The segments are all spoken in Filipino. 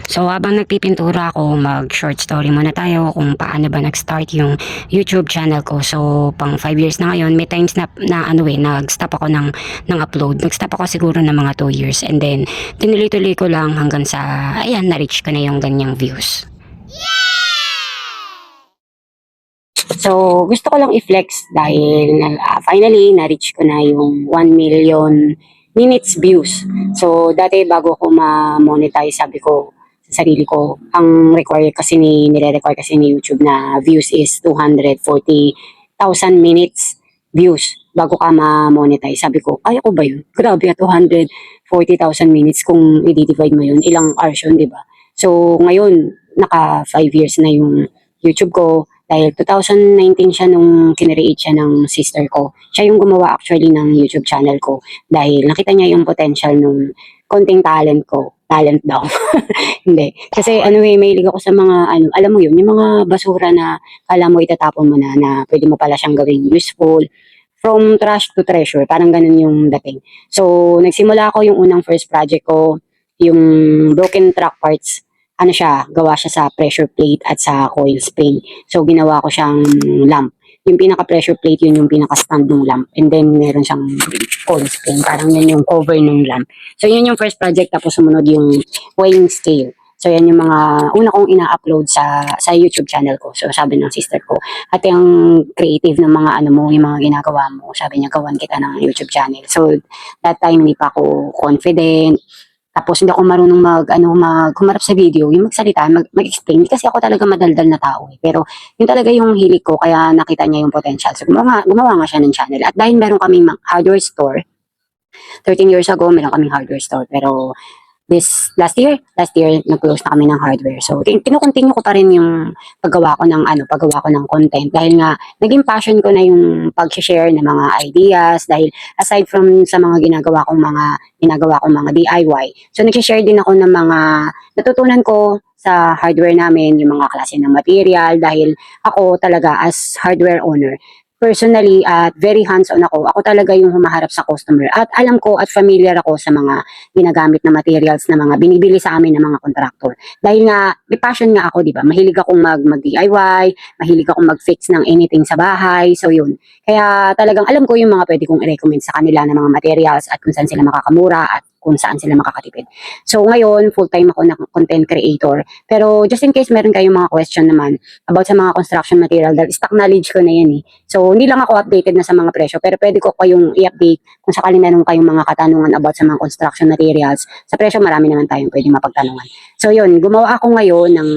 So habang nagpipintura ako, mag short story muna tayo kung paano ba nag-start yung YouTube channel ko. So pang 5 years na ngayon, may times na nag-stop ako ng upload. Nag-stop ako siguro ng mga 2 years and then tinuloy-tuloy ko lang hanggang sa ayan, na-reach ko na yung ganyang views. So, gusto ko lang i-flex dahil finally, na-reach ko na yung 1 million minutes views. So, dati bago ko ma-monetize, sabi ko sa sarili ko, ang nire-require kasi ni YouTube na views is 240,000 minutes views bago ka ma-monetize. Sabi ko, kaya ko ba yun? Grabe, 240,000 minutes kung i-divide mo yun, ilang hours yun, di ba? So, ngayon, naka 5 years na yung YouTube ko, dahil 2019 siya nung kinereate siya ng sister ko. Siya yung gumawa actually ng YouTube channel ko dahil nakita niya yung potential nung konting talent ko. Talent daw. Hindi. Kasi mahilig ako sa mga, alam mo yun, yung mga basura na kala mo itatapon mo na pwede mo pala siyang gawing useful. From trash to treasure, parang ganun yung dating. So, nagsimula ako yung unang first project ko, yung broken track parts, gawa siya sa pressure plate at sa coil spring. So, ginawa ko siyang lamp. Yung pinaka-pressure plate, yun yung pinaka-stand ng lamp. And then, meron siyang coil spring. Parang yun yung cover ng lamp. So, yun yung first project. Tapos, sumunod yung weighing scale. So, yan yung mga una kong ina-upload sa YouTube channel ko. So, sabi ng sister ko, at yung creative ng mga yung mga ginagawa mo. Sabi niya, gawan kita ng YouTube channel. So, that time, hindi pa ako confident. Tapos hindi ako marunong humarap sa video, yung magsalita, mag-explain. Kasi ako talaga madaldal na tao eh. Pero yun talaga yung hilig ko, kaya nakita niya yung potential. So gumawa nga siya ng channel. At dahil meron kaming hardware store, 13 years ago, meron kaming hardware store. Pero last year, nag-close na kami ng hardware. So, kinukontinue ko pa rin yung paggawa ko ng content. Dahil nga, naging passion ko na yung pag-share ng mga ideas. Dahil aside from sa mga ginagawa kong mga DIY, so nag-share din ako ng mga natutunan ko sa hardware namin, yung mga klase ng material. Dahil ako talaga as hardware owner, personally at very hands-on ako talaga yung humaharap sa customer at alam ko at familiar ako sa mga ginagamit na materials na mga binibili sa amin ng mga contractor. Dahil nga, may passion nga ako, di ba? Mahilig akong mag-DIY, mahilig akong mag-fix ng anything sa bahay, so yun. Kaya talagang alam ko yung mga pwede kong i-recommend sa kanila na mga materials at kung saan sila makakamura at kung saan sila makakatipid. So ngayon, full-time ako na content creator. Pero just in case meron kayong mga question naman about sa mga construction material, dahil stock knowledge ko na yan eh. So hindi lang ako updated na sa mga presyo, pero pwede ko kayong i-update kung sakali meron kayong mga katanungan about sa mga construction materials. Sa presyo, marami naman tayong pwede mapagtanungan. So yun, gumawa ako ngayon ng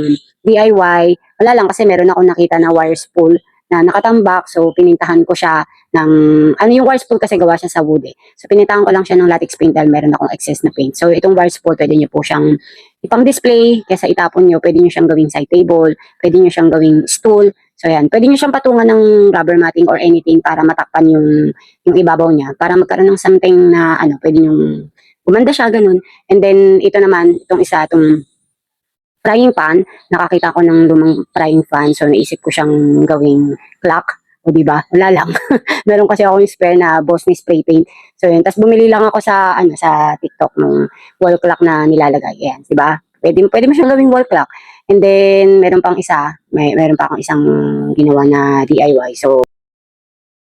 DIY. Wala lang kasi meron ako nakita na wire spool na nakatambak, so pinintahan ko siya ng, yung wire spool kasi gawa siya sa wood eh. So pinintahan ko lang siya ng latex paint dahil meron akong excess na paint. So itong wire spool, pwede nyo po siyang ipang-display, kaysa itapon nyo, pwede nyo siyang gawing side table, pwede nyo siyang gawing stool. So yan, pwede nyo siyang patungan ng rubber matting or anything para matakpan yung ibabaw niya, para magkaroon ng something na pwede nyo gumanda siya, ganun. And then ito naman, itong frying pan, nakakita ko ng lumang frying pan, so naisip ko siyang gawing clock. O diba? Wala lang. Meron kasi ako yung spare na Boss ni spray paint. So yun, tapos bumili lang ako sa TikTok ng wall clock na nilalagay. Yan, diba? Pwede mo siyang gawing wall clock. And then meron pang meron pa akong isang ginawa na DIY. So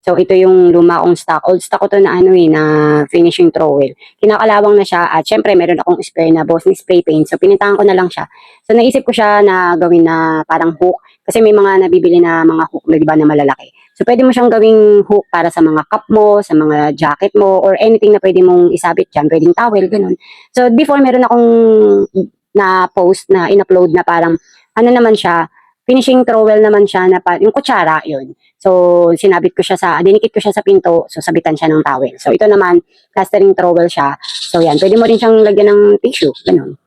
ito yung luma kong stock. Old stock ko to na na finishing trowel. Kinakalawang na siya at syempre meron akong spare na Boss ni spray paint. So pinintahan ko na lang siya. So naisip ko siya na gawin na parang hook kasi may mga nabibili na mga hook na diba na malalaki. So pwede mo siyang gawing hook para sa mga cup mo, sa mga jacket mo or anything na pwede mong isabit diyan, pwedeng towel ganun. So before meron akong na post na in-upload na parang naman siya, finishing trowel naman siya na yung kutsara yun. So, dinikit ko siya sa pinto, so sabitan siya ng towel. So, ito naman, plastering trowel siya. So, yan, pwede mo rin siyang lagyan ng tissue, ganun.